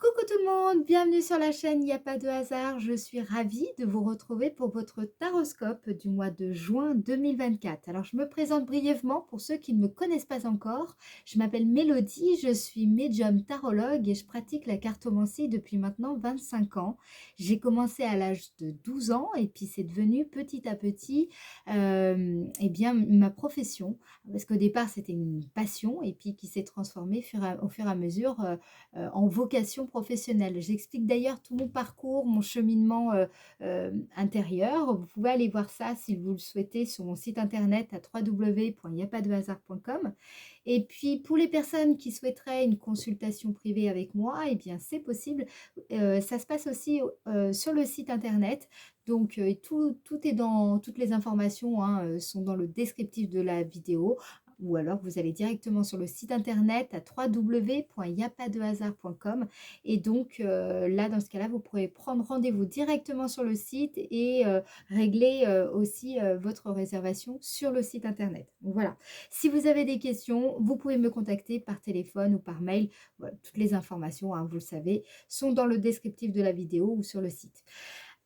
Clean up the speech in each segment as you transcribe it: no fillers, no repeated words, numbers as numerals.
Coucou tout le monde, bienvenue sur la chaîne Il n'y a pas de hasard. Je suis ravie de vous retrouver pour votre taroscope du mois de juin 2024. Alors je me présente brièvement pour ceux qui ne me connaissent pas encore. Je m'appelle Mélodie, je suis médium tarologue et je pratique la cartomancie depuis maintenant 25 ans. J'ai commencé à l'âge de 12 ans et puis c'est devenu petit à petit eh bien, ma profession. Parce qu'au départ c'était une passion et puis qui s'est transformée au fur et à mesure en vocation professionnelle. J'explique d'ailleurs tout mon parcours, mon cheminement intérieur. Vous pouvez aller voir ça si vous le souhaitez sur mon site internet à www.yapadehasard.com. Et puis pour les personnes qui souhaiteraient une consultation privée avec moi, eh bien c'est possible. Ça se passe aussi sur le site internet. Donc tout est dans, toutes les informations hein, sont dans le descriptif de la vidéo ou alors vous allez directement sur le site internet à www.yapadehasard.com et donc là dans ce cas-là vous pourrez prendre rendez-vous directement sur le site et régler aussi votre réservation sur le site internet. Donc voilà, si vous avez des questions vous pouvez me contacter par téléphone ou par mail. Voilà, toutes les informations hein, vous le savez sont dans le descriptif de la vidéo ou sur le site.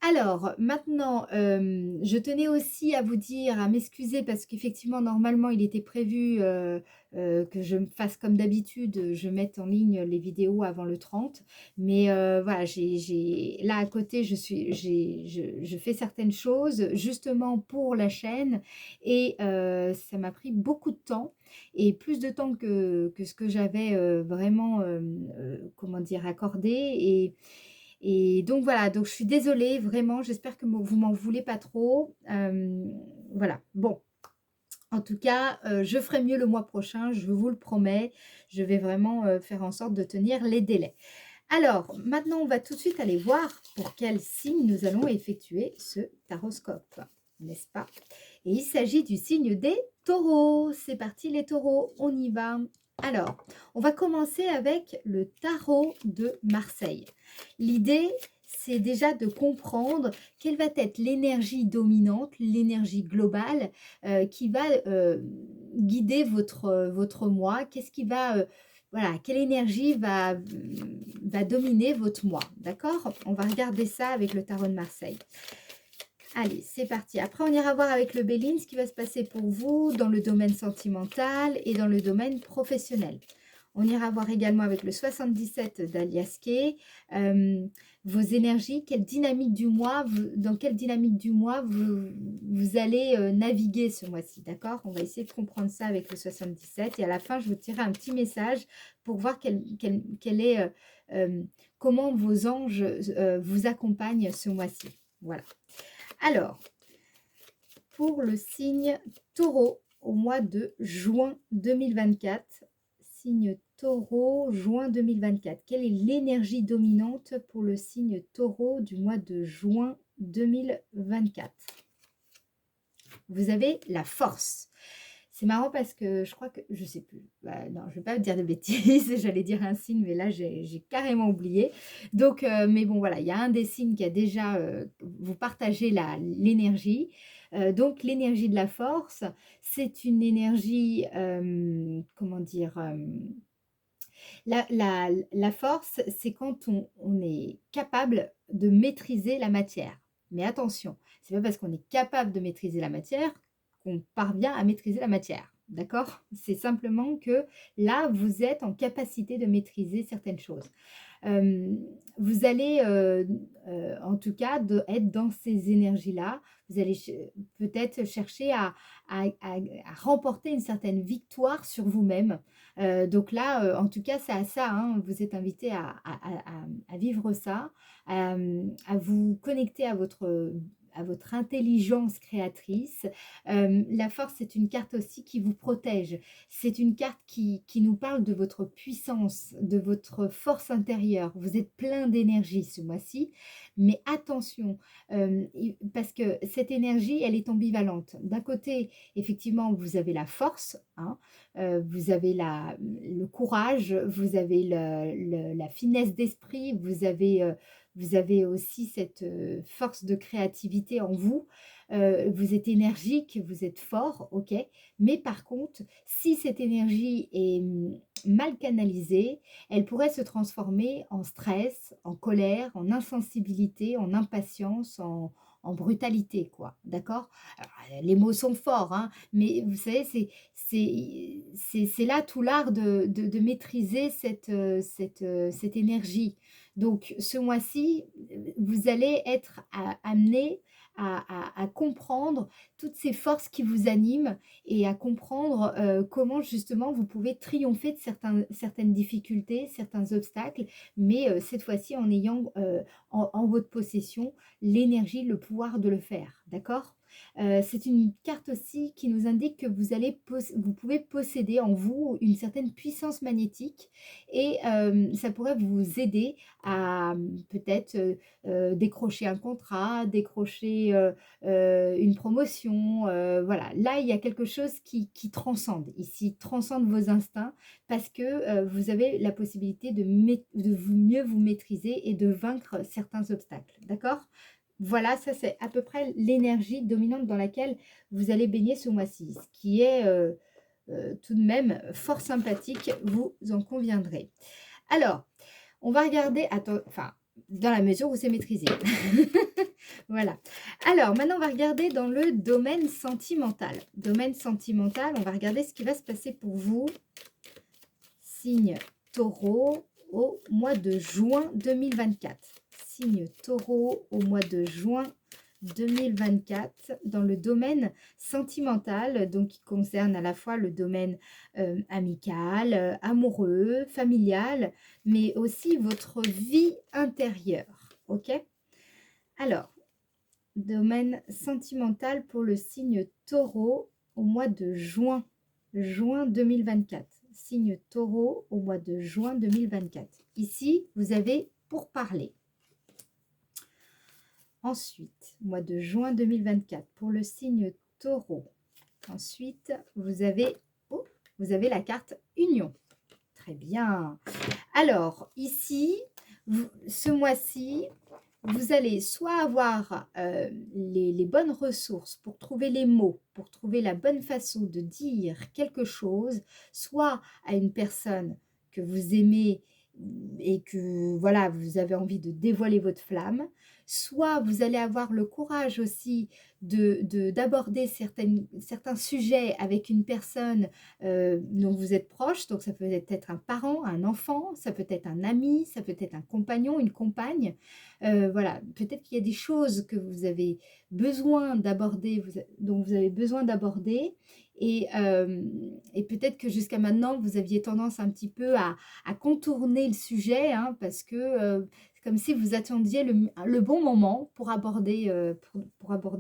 Alors maintenant, je tenais aussi à vous dire, à m'excuser parce qu'effectivement normalement il était prévu, que je me fasse comme d'habitude, je mette en ligne les vidéos avant le 30. Mais, voilà, j'ai là à côté je fais certaines choses justement pour la chaîne et ça m'a pris beaucoup de temps et plus de temps que ce que j'avais, vraiment, comment dire? Accordé et donc voilà, donc je suis désolée vraiment, j'espère que vous m'en voulez pas trop. Voilà, bon, en tout cas, je ferai mieux le mois prochain, je vous le promets. Je vais vraiment, faire en sorte de tenir les délais. Alors, maintenant, on va tout de suite aller voir pour quel signe nous allons effectuer ce taroscope, n'est-ce pas? Et il s'agit du signe des taureaux. C'est parti les taureaux, on y va. Alors, on va commencer avec le tarot de Marseille. L'idée, c'est déjà de comprendre quelle va être l'énergie dominante, l'énergie globale qui va guider votre mois. Qu'est-ce qui va, voilà, quelle énergie va dominer votre mois, d'accord? On va regarder ça avec le tarot de Marseille. Allez, c'est parti. Après, on ira voir avec le Béline ce qui va se passer pour vous dans le domaine sentimental et dans le domaine professionnel. On ira voir également avec le 77 d'Aliaské vos énergies, quelle dynamique du mois, dans quelle dynamique du mois vous allez naviguer ce mois-ci, d'accord? On va essayer de comprendre ça avec le 77 et à la fin, je vous tirerai un petit message pour voir quel est, comment vos anges vous accompagnent ce mois-ci. Voilà. Alors, pour le signe taureau au mois de juin 2024, signe taureau, juin 2024. Quelle est l'énergie dominante pour le signe taureau du mois de juin 2024? Vous avez la force. C'est marrant parce que je crois que, je sais plus, bah, non, je ne vais pas dire de bêtises, j'allais dire un signe, mais là j'ai carrément oublié. Donc, mais bon voilà, il y a un des signes qui a déjà, vous partagez l'énergie. Donc l'énergie de la force, c'est une énergie, comment dire, la force, c'est quand on est capable de maîtriser la matière. Mais attention, c'est pas parce qu'on est capable de maîtriser la matière qu'on parvient à maîtriser la matière. D'accord? C'est simplement que là, vous êtes en capacité de maîtriser certaines choses. Vous allez, en tout cas, être dans ces énergies-là. Vous allez peut-être chercher à remporter une certaine victoire sur vous-même. Donc là, en tout cas, c'est à ça, hein, vous êtes invité à vivre ça, à vous connecter à votre intelligence créatrice. La force, c'est une carte aussi qui vous protège. C'est une carte qui nous parle de votre puissance, de votre force intérieure. Vous êtes plein d'énergie ce mois-ci, mais attention, parce que cette énergie, elle est ambivalente. D'un côté, effectivement, vous avez la force, hein, vous avez le courage, vous avez la finesse d'esprit, vous avez vous avez aussi cette force de créativité en vous. Vous êtes énergique, vous êtes fort, ok. Mais par contre, si cette énergie est mal canalisée, elle pourrait se transformer en stress, en colère, en insensibilité, en impatience, en brutalité, quoi. D'accord? Alors, les mots sont forts, hein, mais vous savez, c'est là tout l'art de maîtriser cette énergie. Donc, ce mois-ci, vous allez être amené à comprendre toutes ces forces qui vous animent et à comprendre comment justement vous pouvez triompher de certaines difficultés, certains obstacles, mais cette fois-ci en ayant en votre possession l'énergie, le pouvoir de le faire, d'accord? C'est une carte aussi qui nous indique que vous pouvez posséder en vous une certaine puissance magnétique et ça pourrait vous aider à peut-être décrocher un contrat, décrocher une promotion. Voilà, là, il y a quelque chose qui transcende ici, transcende vos instincts parce que vous avez la possibilité de mieux vous maîtriser et de vaincre certains obstacles. D'accord? Voilà, ça c'est à peu près l'énergie dominante dans laquelle vous allez baigner ce mois-ci, ce qui est tout de même fort sympathique, vous en conviendrez. Alors, on va regarder, enfin, dans la mesure où c'est maîtrisé. Voilà. Alors, maintenant, on va regarder dans le domaine sentimental. Domaine sentimental, on va regarder ce qui va se passer pour vous, signe taureau, au mois de juin 2024. Signe taureau au mois de juin 2024 dans le domaine sentimental, donc qui concerne à la fois le domaine amical, amoureux, familial, mais aussi votre vie intérieure. Ok? Alors, domaine sentimental pour le signe taureau au mois de juin 2024. Signe taureau au mois de juin 2024. Ici, vous avez pour parler. Ensuite, mois de juin 2024 pour le signe taureau. Ensuite, vous avez la carte union. Très bien. Alors, ici, ce mois-ci, vous allez soit avoir les bonnes ressources pour trouver les mots, pour trouver la bonne façon de dire quelque chose, soit à une personne que vous aimez et que voilà, vous avez envie de dévoiler votre flamme, soit vous allez avoir le courage aussi d'aborder certains sujets avec une personne dont vous êtes proche, donc ça peut être un parent, un enfant, ça peut être un ami, ça peut être un compagnon, une compagne. Voilà, peut-être qu'il y a des choses que vous avez besoin d'aborder, dont vous avez besoin d'aborder, et peut-être que jusqu'à maintenant, vous aviez tendance un petit peu à contourner le sujet, hein, parce que c'est comme si vous attendiez le bon moment pour aborder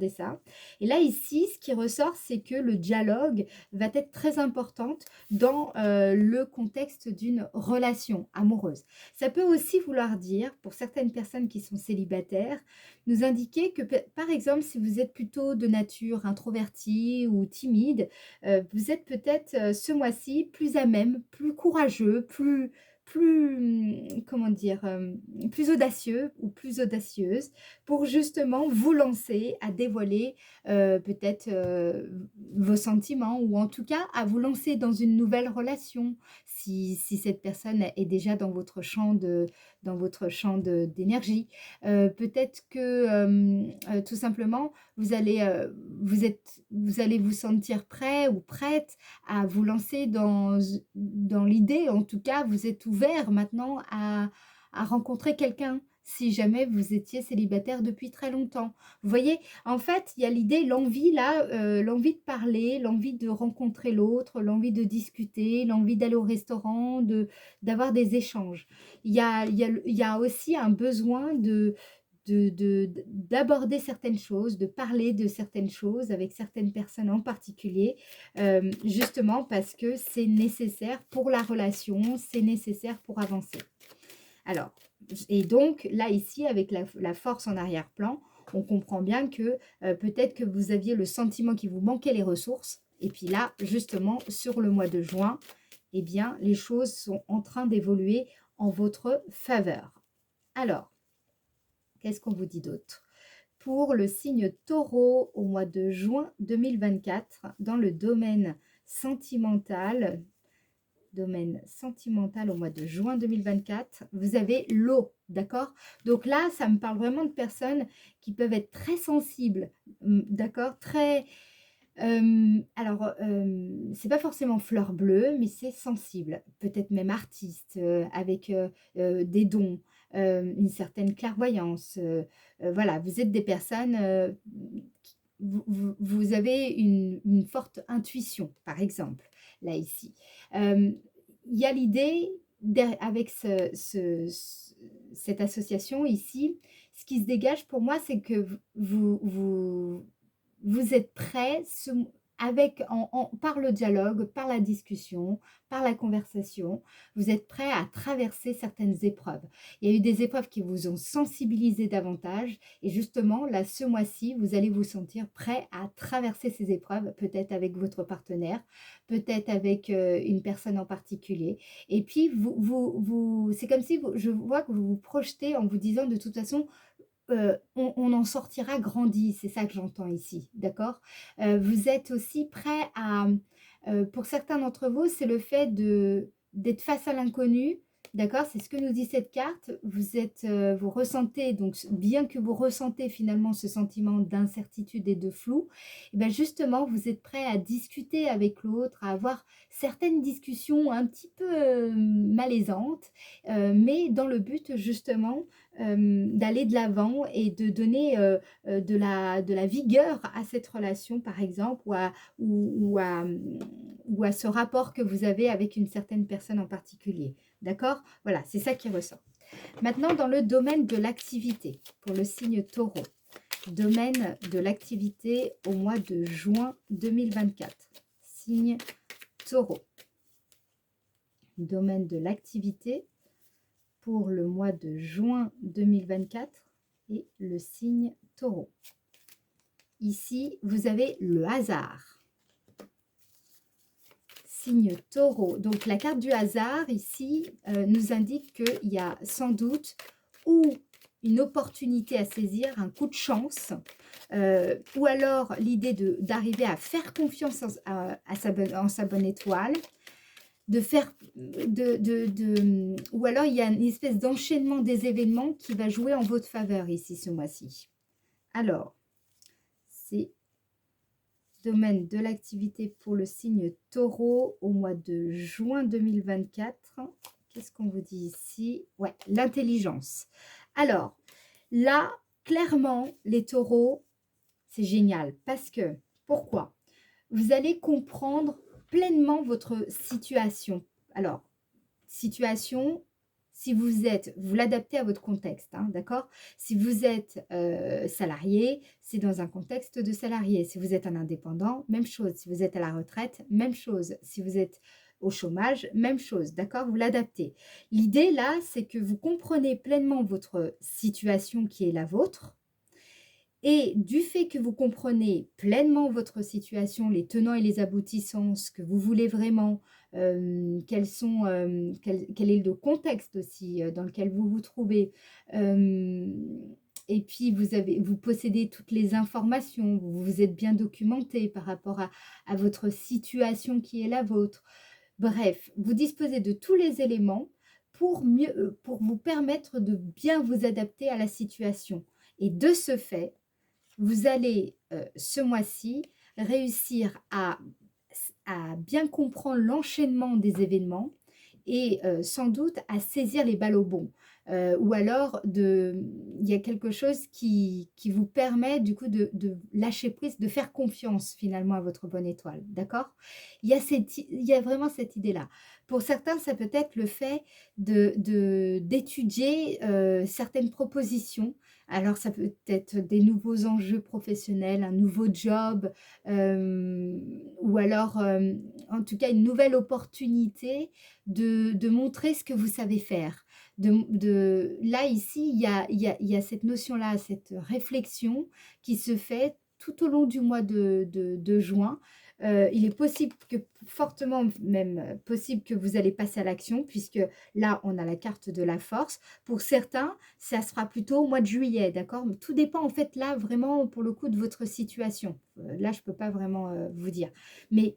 ça. Et là, ici, ce qui ressort, c'est que le dialogue va être très important dans le contexte d'une relation amoureuse. Ça peut aussi vouloir dire, pour certaines personnes qui sont célibataires, nous indiquer que, par exemple, si vous êtes plutôt de nature introvertie ou timide, vous êtes peut-être ce mois-ci plus à même, plus courageux, comment dire, plus audacieux ou plus audacieuse pour justement vous lancer à dévoiler peut-être vos sentiments ou en tout cas à vous lancer dans une nouvelle relation si cette personne est déjà dans votre champ d'énergie. Peut-être que tout simplement vous allez vous sentir prêt ou prête à vous lancer dans l'idée, en tout cas, vous êtes ouvert maintenant à rencontrer quelqu'un, si jamais vous étiez célibataire depuis très longtemps. Vous voyez, en fait, il y a l'idée, l'envie là, l'envie de parler, l'envie de rencontrer l'autre, l'envie de discuter, l'envie d'aller au restaurant, d'avoir des échanges. Il y a aussi un besoin d'aborder certaines choses, de parler de certaines choses avec certaines personnes en particulier, justement parce que c'est nécessaire pour la relation, c'est nécessaire pour avancer. Alors, et donc là ici avec la force en arrière-plan, on comprend bien que peut-être que vous aviez le sentiment qu'il vous manquait les ressources, et puis là justement sur le mois de juin, eh bien les choses sont en train d'évoluer en votre faveur. Alors, Qu'est-ce qu'on vous dit d'autre? Pour le signe Taureau au mois de juin 2024, dans le domaine sentimental au mois de juin 2024, vous avez l'eau, d'accord? Donc là, ça me parle vraiment de personnes qui peuvent être très sensibles, d'accord? Très, alors, c'est pas forcément fleur bleue, mais c'est sensible. Peut-être même artiste, avec, des dons, une certaine clairvoyance, voilà. Vous êtes des personnes, qui vous avez une forte intuition, par exemple, là, ici. Hem, il y a l'idée avec cette association ici, ce qui se dégage pour moi, c'est que vous êtes prêts avec, par le dialogue, par la discussion, par la conversation, vous êtes prêts à traverser certaines épreuves. Il y a eu des épreuves qui vous ont sensibilisé davantage et justement, là, ce mois-ci, vous allez vous sentir prêt à traverser ces épreuves, peut-être avec votre partenaire, peut-être avec une personne en particulier. Et puis, c'est comme si je vois que vous vous projetez en vous disant de toute façon, on en sortira grandi, c'est ça que j'entends ici, d'accord? Vous êtes aussi prêts à, pour certains d'entre vous, c'est le fait d'être face à l'inconnu, d'accord? C'est ce que nous dit cette carte. Vous ressentez donc bien que vous ressentez finalement ce sentiment d'incertitude et de flou, et bah, justement, vous êtes prêts à discuter avec l'autre, à avoir certaines discussions un petit peu, malaisantes, mais dans le but justement d'aller de l'avant et de donner, de la vigueur à cette relation, par exemple, ou à ce rapport que vous avez avec une certaine personne en particulier. D'accord? Voilà, c'est ça qui ressort. Maintenant, dans le domaine de l'activité, pour le signe Taureau, domaine de l'activité au mois de juin 2024, signe Taureau. Domaine de l'activité pour le mois de juin 2024 et le signe Taureau. Ici, vous avez le hasard. Signe Taureau. Donc, la carte du hasard, ici, nous indique qu'il y a sans doute ou une opportunité à saisir, un coup de chance, ou alors l'idée d'arriver à faire confiance en sa bonne étoile, de faire ou alors il y a une espèce d'enchaînement des événements qui va jouer en votre faveur ici ce mois-ci. Alors, c'est domaine de l'activité pour le signe Taureau au mois de juin 2024. Qu'est-ce qu'on vous dit ici? Ouais, l'intelligence. Alors, là, clairement, les taureaux, c'est génial. Parce que, pourquoi? Vous allez comprendre pleinement votre situation. Alors, situation, si vous l'adaptez à votre contexte, hein, d'accord? Si vous êtes salarié, c'est dans un contexte de salarié. Si vous êtes un indépendant, même chose. Si vous êtes à la retraite, même chose. Si vous êtes au chômage, même chose, d'accord? Vous l'adaptez. L'idée là, c'est que vous comprenez pleinement votre situation qui est la vôtre, et du fait que vous comprenez pleinement votre situation, les tenants et les aboutissants, ce que vous voulez vraiment, quel est le contexte aussi, dans lequel vous vous trouvez, hem et puis vous possédez toutes les informations, vous vous êtes bien documenté par rapport à votre situation qui est la vôtre. Bref, vous disposez de tous les éléments pour vous permettre de bien vous adapter à la situation et de ce fait, vous allez, ce mois-ci, réussir à bien comprendre l'enchaînement des événements et sans doute à saisir les balles au bond. Ou alors il y a quelque chose qui vous permet du coup de lâcher prise, de faire confiance finalement à votre bonne étoile, d'accord? Il y a vraiment cette idée-là. Pour certains, ça peut être le fait d'étudier, certaines propositions. Alors ça peut être des nouveaux enjeux professionnels, un nouveau job, ou alors, en tout cas une nouvelle opportunité de montrer ce que vous savez faire. Là, ici, il y a cette notion-là, cette réflexion qui se fait tout au long du mois de juin, il est possible que, fortement même possible que vous allez passer à l'action, puisque là, on a la carte de la force. Pour certains, ça sera plutôt au mois de juillet, d'accord? Tout dépend en fait là, vraiment, pour le coup, de votre situation. Là, je ne peux pas vraiment vous dire. Mais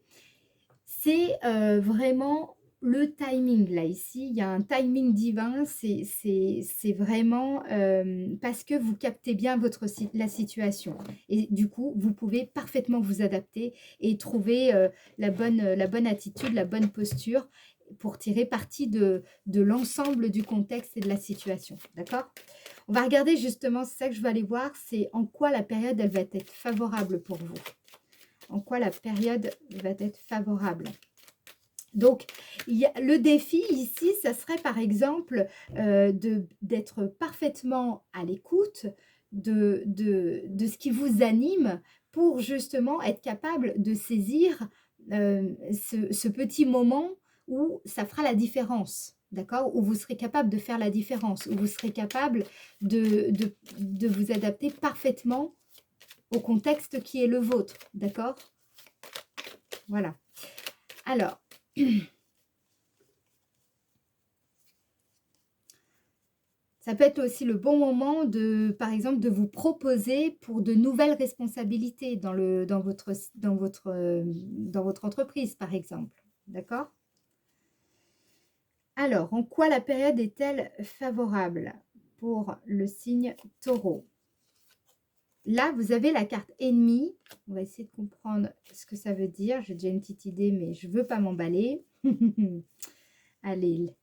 c'est vraiment le timing, là, ici. Il y a un timing divin. C'est vraiment parce que vous captez bien la situation. Et du coup, vous pouvez parfaitement vous adapter et trouver la bonne attitude, la bonne posture pour tirer parti de l'ensemble du contexte et de la situation. D'accord? On va regarder justement, c'est ça que je vais aller voir, c'est en quoi la période, elle va être favorable pour vous. En quoi la période va être favorable. Donc, le défi ici, ça serait par exemple d'être parfaitement à l'écoute de ce qui vous anime pour justement être capable de saisir ce petit moment où ça fera la différence, d'accord? Où vous serez capable de faire la différence, où vous serez capable de vous adapter parfaitement au contexte qui est le vôtre, d'accord? Voilà. Alors, ça peut être aussi le bon moment de, par exemple, de vous proposer pour de nouvelles responsabilités dans votre entreprise, par exemple. D'accord? Alors, en quoi la période est-elle favorable pour le signe Taureau? Là, vous avez la carte ennemie. On va essayer de comprendre ce que ça veut dire. J'ai déjà une petite idée, mais je ne veux pas m'emballer. Allez.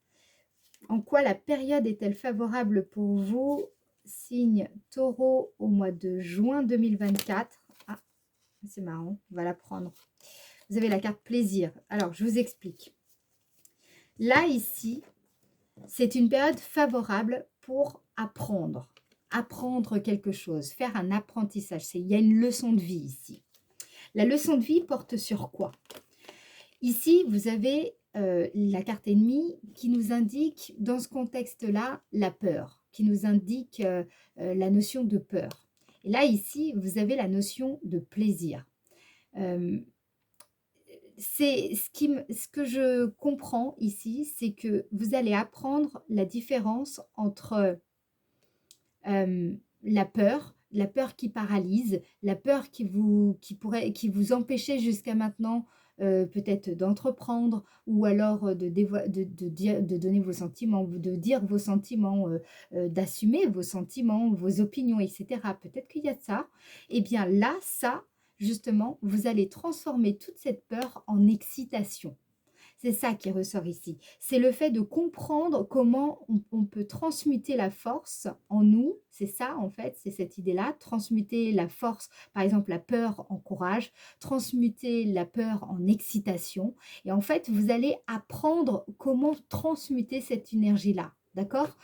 En quoi la période est-elle favorable pour vous, signe Taureau, au mois de juin 2024? Ah, c'est marrant, on va la prendre. Vous avez la carte plaisir. Alors, je vous explique. Là, ici, c'est une période favorable pour apprendre. Apprendre quelque chose, faire un apprentissage. Il y a une leçon de vie ici. La leçon de vie porte sur quoi? Ici, vous avez la carte ennemie qui nous indique, dans ce contexte-là, la peur, qui nous indique la notion de peur. Et là, ici, vous avez la notion de plaisir. C'est ce que je comprends ici, c'est que vous allez apprendre la différence entre la peur qui paralyse, la peur qui vous empêchait jusqu'à maintenant peut-être d'entreprendre ou alors de donner vos sentiments, de dire vos sentiments, d'assumer vos sentiments, vos opinions, etc. Peut-être qu'il y a de ça. Eh bien là, ça, justement, vous allez transformer toute cette peur en excitation. C'est ça qui ressort ici. C'est le fait de comprendre comment on peut transmuter la force en nous. C'est ça, en fait, c'est cette idée-là. Transmuter la force, par exemple, la peur en courage, transmuter la peur en excitation. Et en fait, vous allez apprendre comment transmuter cette énergie-là. D'accord?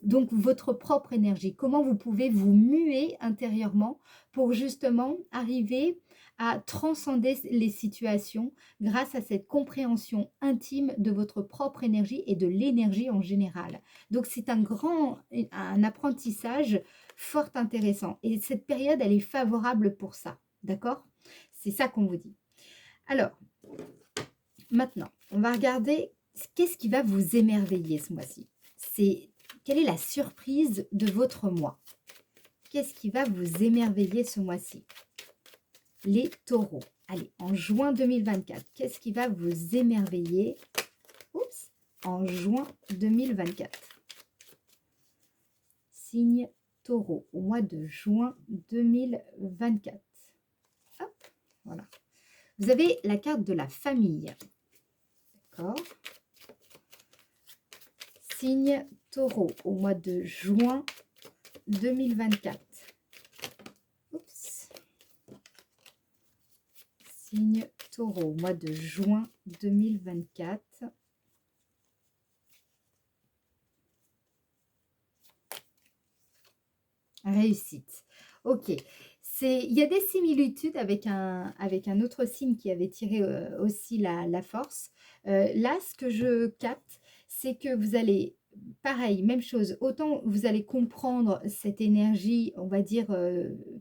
Donc, votre propre énergie. Comment vous pouvez vous muer intérieurement pour justement arriver à transcender les situations grâce à cette compréhension intime de votre propre énergie et de l'énergie en général. Donc c'est un apprentissage fort intéressant. Et cette période, elle est favorable pour ça. D'accord? C'est ça qu'on vous dit. Alors, maintenant, on va regarder qu'est-ce qui va vous émerveiller ce mois-ci. Quelle est la surprise de votre mois? Qu'est-ce qui va vous émerveiller ce mois-ci? Les taureaux. Allez, en juin 2024, qu'est-ce qui va vous émerveiller? Oups, en juin 2024. Signe taureau, au mois de juin 2024. Hop, voilà. Vous avez la carte de la famille. D'accord. Signe taureau, au mois de juin 2024. Oups. Signe taureau, mois de juin 2024. Réussite. Ok. Il y a des similitudes avec un autre signe qui avait tiré aussi la force. Là, ce que je capte, c'est que vous allez pareil, même chose, autant vous allez comprendre cette énergie, on va dire,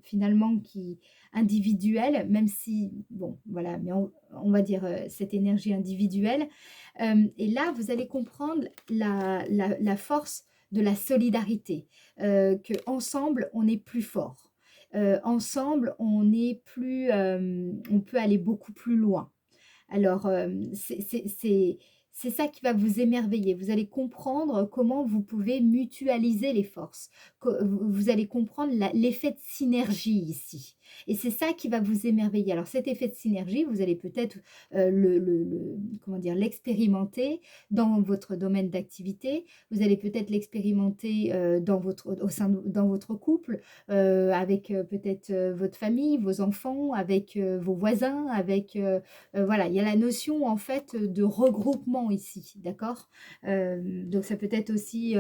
finalement qui individuelle, même si bon, voilà, mais on va dire, cette énergie individuelle, et là, vous allez comprendre la force de la solidarité, qu'ensemble, on est plus fort. Ensemble, on est plus, on peut aller beaucoup plus loin. Alors, c'est ça qui va vous émerveiller. Vous allez comprendre comment vous pouvez mutualiser les forces. Vous allez comprendre l'effet de synergie ici. Et c'est ça qui va vous émerveiller. Alors cet effet de synergie, vous allez peut-être comment dire, l'expérimenter dans votre domaine d'activité. Vous allez peut-être l'expérimenter dans votre couple, avec peut-être votre famille, vos enfants, avec vos voisins, avec voilà, il y a la notion en fait de regroupement ici, d'accord? Donc ça peut être aussi,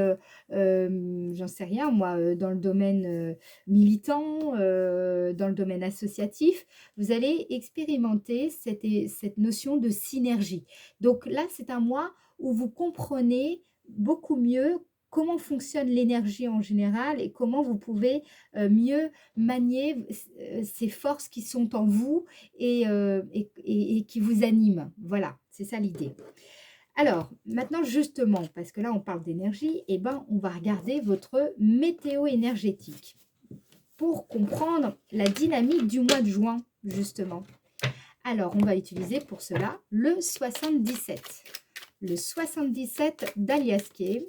j'en sais rien moi, dans le domaine, militant, dans le domaine associatif, vous allez expérimenter cette notion de synergie. Donc là, c'est un mois où vous comprenez beaucoup mieux comment fonctionne l'énergie en général et comment vous pouvez, mieux manier ces forces qui sont en vous et qui vous anime. Voilà, c'est ça l'idée. Alors, maintenant justement, parce que là on parle d'énergie, eh ben, on va regarder votre météo énergétique pour comprendre la dynamique du mois de juin, justement. Alors, on va utiliser pour cela le 77. Le 77 d'Aliaské.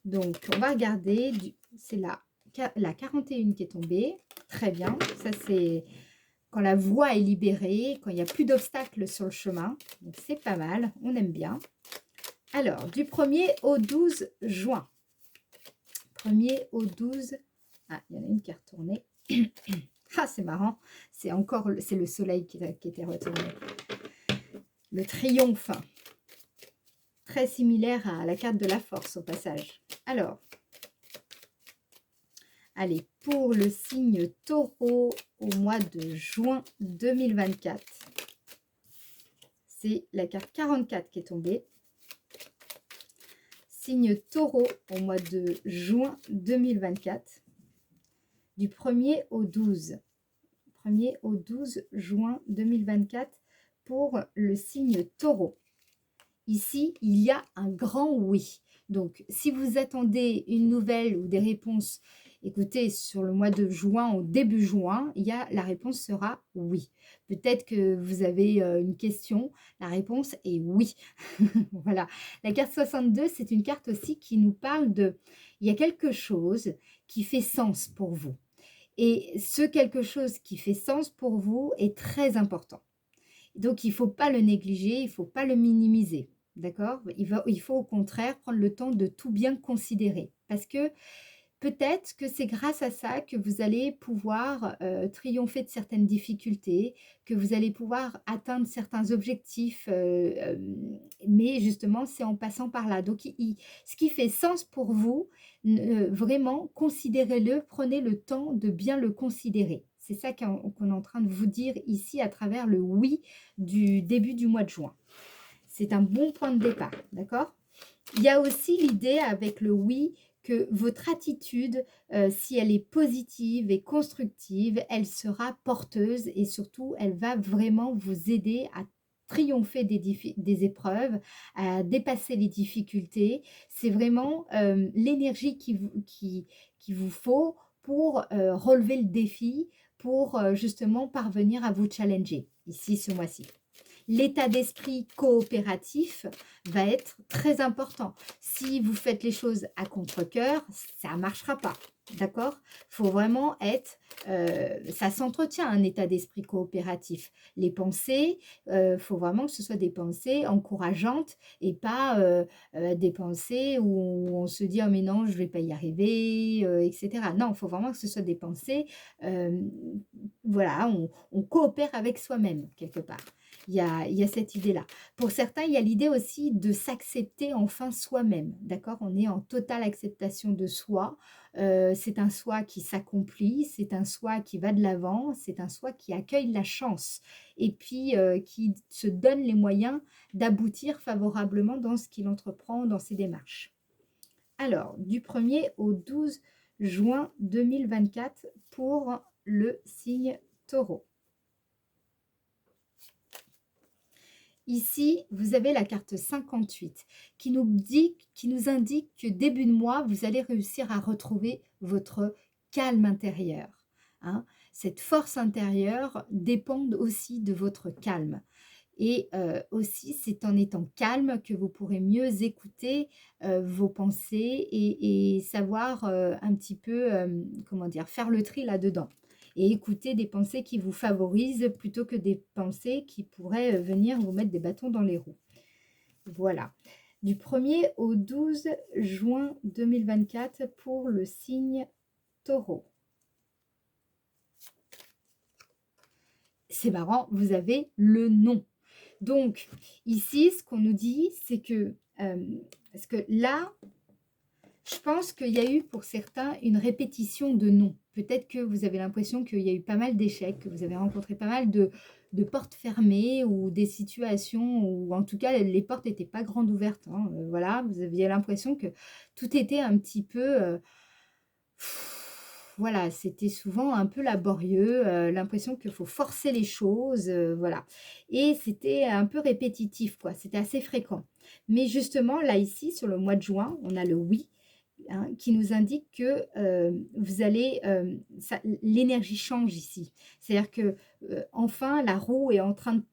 Donc, on va regarder, c'est la 41 qui est tombée. Très bien, ça c'est quand la voie est libérée, quand il n'y a plus d'obstacles sur le chemin. Donc c'est pas mal, on aime bien. Alors, du 1er au 12 juin. 1er au 12... Ah, il y en a une qui est retournée. Ah, c'est marrant. C'est le soleil qui était retourné. Le triomphe. Très similaire à la carte de la force au passage. Alors, allez, pour le signe taureau au mois de juin 2024, c'est la carte 44 qui est tombée. Signe taureau au mois de juin 2024, du 1er au 12. 1er au 12 juin 2024 pour le signe taureau. Ici, il y a un grand oui. Donc, si vous attendez une nouvelle ou des réponses, écoutez, sur le mois de juin, au début juin, la réponse sera oui. Peut-être que vous avez une question, la réponse est oui. Voilà. La carte 62, c'est une carte aussi qui nous parle il y a quelque chose qui fait sens pour vous. Et ce quelque chose qui fait sens pour vous est très important. Donc, il ne faut pas le négliger, il ne faut pas le minimiser. D'accord? Il faut au contraire prendre le temps de tout bien considérer. Parce que peut-être que c'est grâce à ça que vous allez pouvoir triompher de certaines difficultés, que vous allez pouvoir atteindre certains objectifs, mais justement, c'est en passant par là. Donc, ce qui fait sens pour vous, vraiment, considérez-le, prenez le temps de bien le considérer. C'est ça qu'on est en train de vous dire ici à travers le oui du début du mois de juin. C'est un bon point de départ, d'accord? Il y a aussi l'idée avec le oui que votre attitude, si elle est positive et constructive, elle sera porteuse et surtout, elle va vraiment vous aider à triompher des épreuves, à dépasser les difficultés. C'est vraiment l'énergie qui vous faut pour relever le défi, pour justement parvenir à vous challenger ici ce mois-ci. L'état d'esprit coopératif va être très important. Si vous faites les choses à contre-cœur, ça ne marchera pas. D'accord? Il faut vraiment être... ça s'entretient, un état d'esprit coopératif. Les pensées, faut vraiment que ce soit des pensées encourageantes et pas des pensées où on se dit « Oh mais non, je ne vais pas y arriver etc. » Non, il faut vraiment que ce soit des pensées... voilà, on coopère avec soi-même quelque part. Il y a cette idée-là. Pour certains, il y a l'idée aussi de s'accepter enfin soi-même. D'accord? On est en totale acceptation de soi. C'est un soi qui s'accomplit, c'est un soi qui va de l'avant, c'est un soi qui accueille la chance et puis qui se donne les moyens d'aboutir favorablement dans ce qu'il entreprend, dans ses démarches. Alors, du 1er au 12 juin 2024 pour le signe Taureau. Ici, vous avez la carte 58 qui nous indique que début de mois, vous allez réussir à retrouver votre calme intérieur, hein. Cette force intérieure dépend aussi de votre calme. Et aussi, c'est en étant calme que vous pourrez mieux écouter vos pensées et savoir un petit peu, comment dire, faire le tri là-dedans. Et écouter des pensées qui vous favorisent plutôt que des pensées qui pourraient venir vous mettre des bâtons dans les roues. Voilà. Du 1er au 12 juin 2024 pour le signe Taureau. C'est marrant, vous avez le nom. Donc, ici, ce qu'on nous dit, c'est que, parce que là, je pense qu'il y a eu pour certains une répétition de noms. Peut-être que vous avez l'impression qu'il y a eu pas mal d'échecs, que vous avez rencontré pas mal de portes fermées ou des situations où, en tout cas, les portes n'étaient pas grandes ouvertes, hein. Voilà, vous aviez l'impression que tout était un petit peu... voilà, c'était souvent un peu laborieux, l'impression qu'il faut forcer les choses, voilà. Et c'était un peu répétitif, quoi, c'était assez fréquent. Mais justement, là, ici, sur le mois de juin, on a le oui, hein, qui nous indique que vous allez, l'énergie change ici. C'est-à-dire que enfin, la roue est en train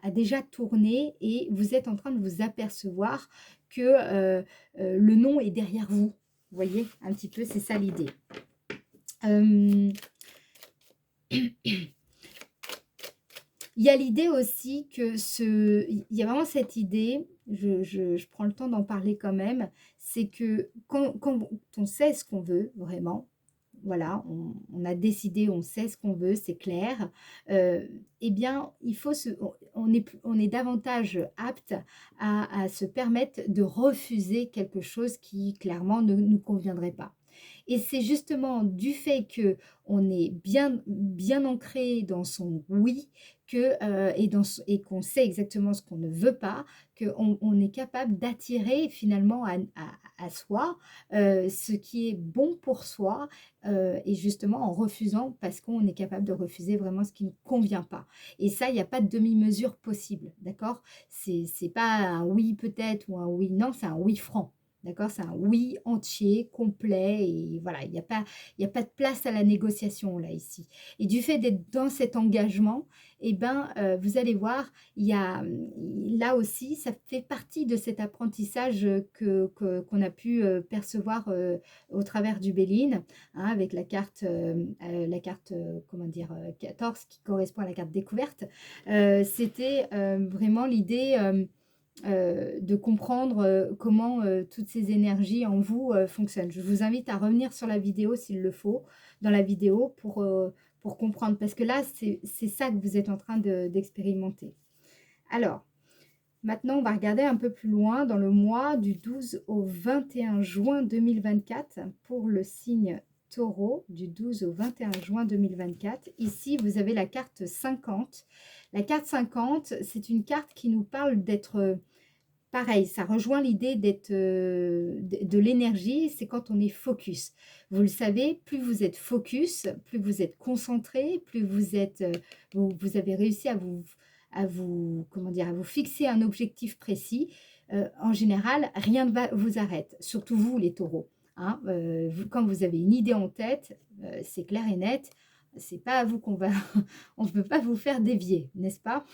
a déjà tourné et vous êtes en train de vous apercevoir que le nom est derrière vous. Vous voyez, un petit peu, c'est ça l'idée. Il y a l'idée aussi que il y a vraiment cette idée, je prends le temps d'en parler quand même, c'est que quand on sait ce qu'on veut vraiment, voilà, on a décidé, on sait ce qu'on veut, c'est clair, eh bien, il faut on est davantage apte à se permettre de refuser quelque chose qui clairement ne nous conviendrait pas. Et c'est justement du fait que on est bien ancré dans son oui que, et qu'on sait exactement ce qu'on ne veut pas, qu'on est capable d'attirer finalement à soi ce qui est bon pour soi, et justement en refusant parce qu'on est capable de refuser vraiment ce qui ne convient pas. Et ça, il n'y a pas de demi-mesure possible, d'accord? C'est pas un oui peut-être ou un oui non, c'est un oui franc. D'accord? C'est un oui entier, complet et voilà, il y a pas de place à la négociation là, ici. Et du fait d'être dans cet engagement, eh ben, vous allez voir, il y a, là aussi, ça fait partie de cet apprentissage qu'on a pu percevoir au travers du Béline, hein, avec la carte comment dire, 14 qui correspond à la carte découverte. C'était vraiment l'idée de comprendre comment toutes ces énergies en vous fonctionnent. Je vous invite à revenir sur la vidéo s'il le faut, dans la vidéo pour comprendre, parce que là, c'est ça que vous êtes en train d'expérimenter. Alors, maintenant, on va regarder un peu plus loin dans le mois du 12 au 21 juin 2024 pour le signe Taureau, du 12 au 21 juin 2024. Ici, vous avez la carte 50. La carte 50, c'est une carte qui nous parle d'être... pareil, ça rejoint l'idée d'être de l'énergie, c'est quand on est focus. Vous le savez, plus vous êtes focus, plus vous êtes concentré, plus vous êtes, vous avez réussi comment dire, à vous fixer un objectif précis. En général, rien ne vous arrête, surtout vous les taureaux, hein. Quand vous avez une idée en tête, c'est clair et net, c'est pas à vous qu'on va, on ne peut pas vous faire dévier, n'est-ce pas?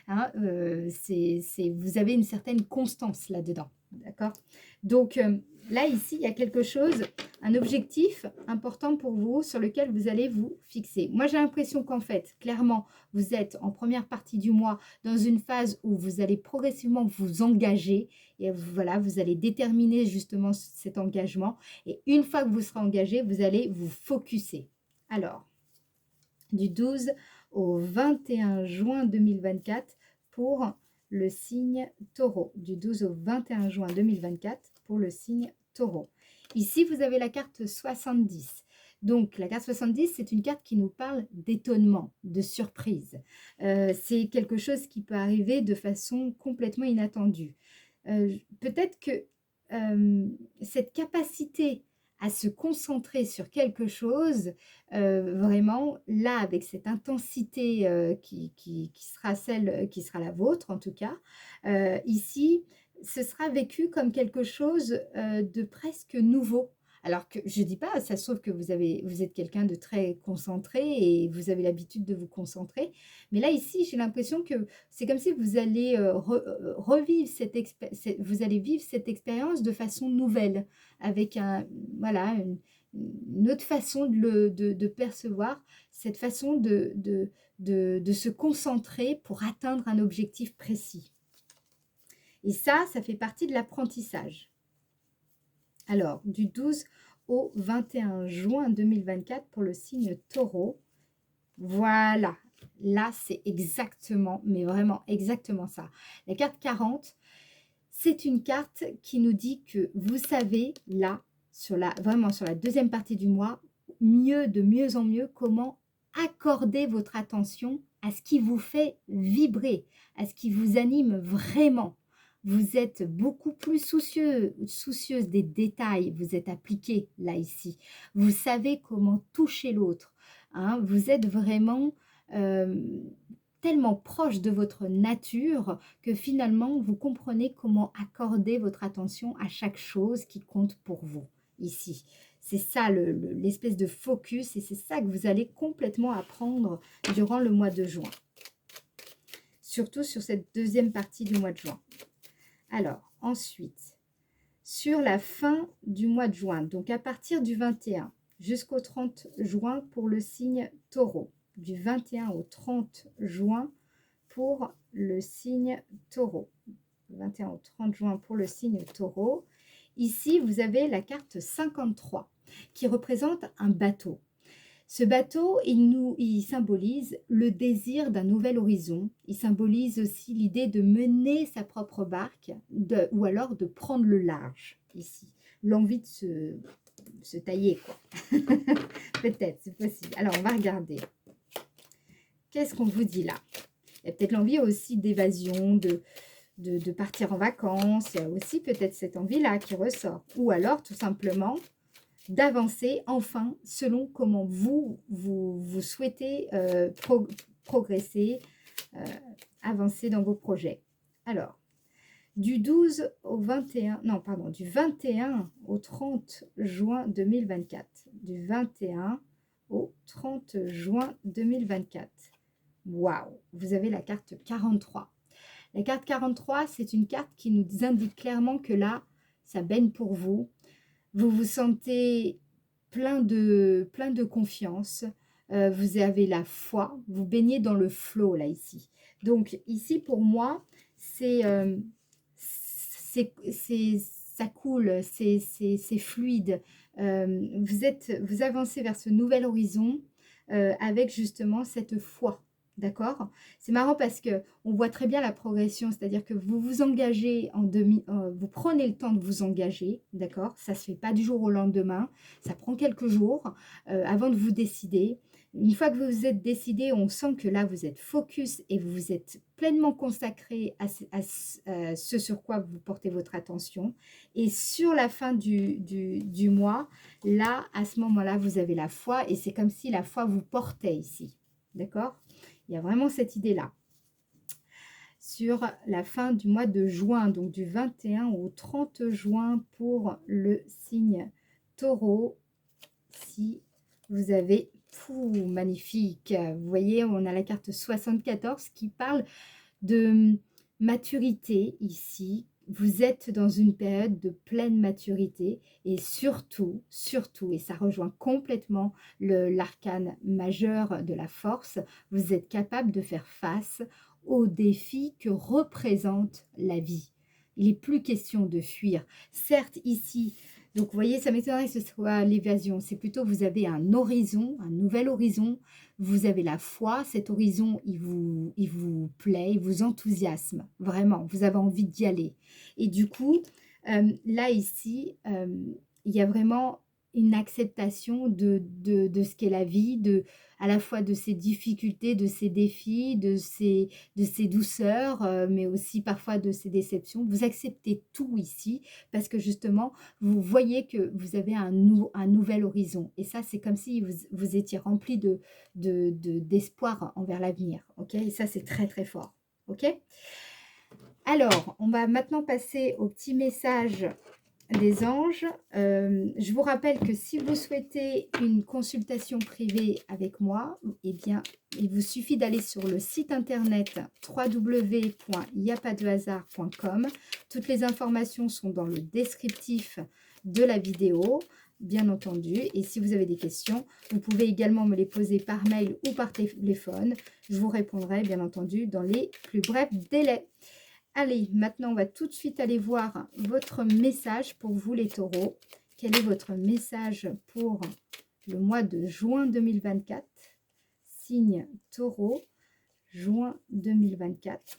Hein, vous avez une certaine constance là-dedans, d'accord? Donc là, ici, il y a quelque chose, un objectif important pour vous sur lequel vous allez vous fixer. Moi, j'ai l'impression qu'en fait, clairement, vous êtes en première partie du mois dans une phase où vous allez progressivement vous engager et voilà, vous allez déterminer justement cet engagement et une fois que vous serez engagé, vous allez vous focuser. Alors, du 12 au 21 juin 2024 pour le signe Taureau. Du 12 au 21 juin 2024 pour le signe Taureau. Ici, vous avez la carte 70. Donc, la carte 70, c'est une carte qui nous parle d'étonnement, de surprise. C'est quelque chose qui peut arriver de façon complètement inattendue. Peut-être que cette capacité à se concentrer sur quelque chose, vraiment là avec cette intensité, qui sera celle qui sera la vôtre en tout cas, ici, ce sera vécu comme quelque chose, de presque nouveau. Alors que je dis pas, ça se trouve que vous êtes quelqu'un de très concentré et vous avez l'habitude de vous concentrer, mais là ici, j'ai l'impression que c'est comme si vous allez, revivre vous allez vivre cette expérience de façon nouvelle, avec voilà, une autre façon de percevoir, cette façon de se concentrer pour atteindre un objectif précis. Et ça fait partie de l'apprentissage. Alors, du 12 au 21 juin 2024 pour le signe Taureau. Voilà, là c'est exactement, mais vraiment exactement ça. La carte 40, c'est une carte qui nous dit que vous savez là, vraiment sur la deuxième partie du mois, de mieux en mieux comment accorder votre attention à ce qui vous fait vibrer, à ce qui vous anime vraiment. Vous êtes beaucoup plus soucieuse des détails, vous êtes appliqué là ici. Vous savez comment toucher l'autre. Hein, vous êtes vraiment tellement proche de votre nature que finalement vous comprenez comment accorder votre attention à chaque chose qui compte pour vous ici. C'est ça l'espèce de focus et c'est ça que vous allez complètement apprendre durant le mois de juin. Surtout sur cette deuxième partie du mois de juin. Alors, ensuite, sur la fin du mois de juin, donc à partir du 21 jusqu'au 30 juin pour le signe Taureau, du 21 au 30 juin pour le signe Taureau, 21 au 30 juin pour le signe Taureau. Ici, vous avez la carte 53 qui représente un bateau. Ce bateau, il symbolise le désir d'un nouvel horizon. Il symbolise aussi l'idée de mener sa propre barque ou alors de prendre le large, ici. L'envie de se tailler, quoi. Peut-être, c'est possible. Alors, on va regarder. Qu'est-ce qu'on vous dit là? Il y a peut-être l'envie aussi d'évasion, de partir en vacances. Il y a aussi peut-être cette envie-là qui ressort. Ou alors, tout simplement, d'avancer enfin selon comment vous souhaitez progresser, avancer dans vos projets. Alors, du 12 au 21, non pardon, du 21 au 30 juin 2024. Du 21 au 30 juin 2024. Waouh, vous avez la carte 43. La carte 43, c'est une carte qui nous indique clairement que là, ça baigne pour vous. Vous vous sentez plein de confiance, vous avez la foi, vous baignez dans le flow là ici. Donc ici pour moi, ça coule, c'est fluide. Vous avancez vers ce nouvel horizon avec justement cette foi. D'accord? C'est marrant parce que on voit très bien la progression, c'est-à-dire que vous vous engagez vous prenez le temps de vous engager, d'accord? Ça se fait pas du jour au lendemain, ça prend quelques jours avant de vous décider. Une fois que vous vous êtes décidé, on sent que là vous êtes focus et vous vous êtes pleinement consacré à ce sur quoi vous portez votre attention. Et sur la fin du mois, là, à ce moment-là, vous avez la foi et c'est comme si la foi vous portait ici, d'accord? Il y a vraiment cette idée-là. Sur la fin du mois de juin, donc du 21 au 30 juin pour le signe Taureau, si vous avez... magnifique. Vous voyez, on a la carte 74 qui parle de maturité ici. Vous êtes dans une période de pleine maturité et surtout, et ça rejoint complètement l'arcane majeur de la force, vous êtes capable de faire face aux défis que représente la vie. Il n'est plus question de fuir. Certes, ici, donc vous voyez, ça m'étonnerait que ce soit l'évasion. C'est plutôt vous avez un horizon, un nouvel horizon. Vous avez la foi, cet horizon, il vous plaît, il vous enthousiasme, vraiment, vous avez envie d'y aller. Et du coup, là, ici, il y a vraiment une acceptation de ce qu'est la vie, à la fois de ses difficultés, de ses défis, de ses douceurs, mais aussi parfois de ses déceptions. Vous acceptez tout ici parce que justement, vous voyez que vous avez un nouvel horizon. Et ça, c'est comme si vous étiez rempli d'espoir envers l'avenir. Ok. Et ça, c'est très, très fort. Ok. Alors, on va maintenant passer au petit message des anges. Je vous rappelle que si vous souhaitez une consultation privée avec moi, eh bien, il vous suffit d'aller sur le site internet www.yapadehasard.com. Toutes les informations sont dans le descriptif de la vidéo, bien entendu. Et si vous avez des questions, vous pouvez également me les poser par mail ou par téléphone. Je vous répondrai, bien entendu, dans les plus brefs délais. Allez, maintenant, on va tout de suite aller voir votre message pour vous, les taureaux. Quel est votre message pour le mois de juin 2024? Signe taureau, juin 2024.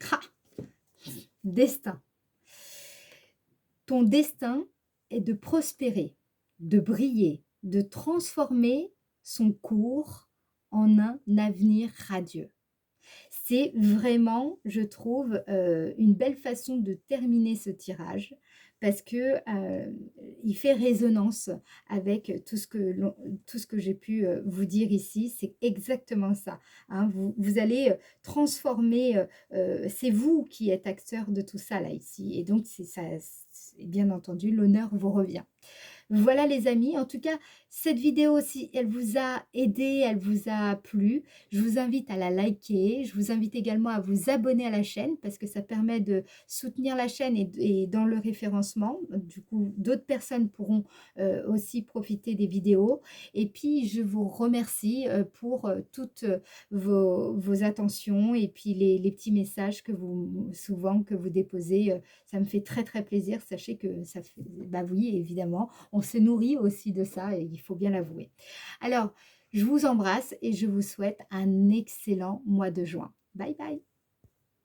Ah, destin. Ton destin est de prospérer, de briller, de transformer son cours en un avenir radieux. C'est vraiment, je trouve, une belle façon de terminer ce tirage parce que il fait résonance avec tout ce que j'ai pu vous dire ici. C'est exactement ça. Hein. Vous allez transformer, c'est vous qui êtes acteur de tout ça là ici. Et donc, bien entendu, l'honneur vous revient. Voilà les amis, en tout cas, cette vidéo, si elle vous a aidé, elle vous a plu, je vous invite à la liker, je vous invite également à vous abonner à la chaîne parce que ça permet de soutenir la chaîne et dans le référencement. Du coup, d'autres personnes pourront aussi profiter des vidéos. Et puis, je vous remercie pour toutes vos attentions et puis les petits messages que souvent que vous déposez. Ça me fait très, très plaisir. Sachez que ça fait, bah oui, évidemment, on se nourrit aussi de ça et il faut bien l'avouer. Alors, je vous embrasse et je vous souhaite un excellent mois de juin. Bye bye.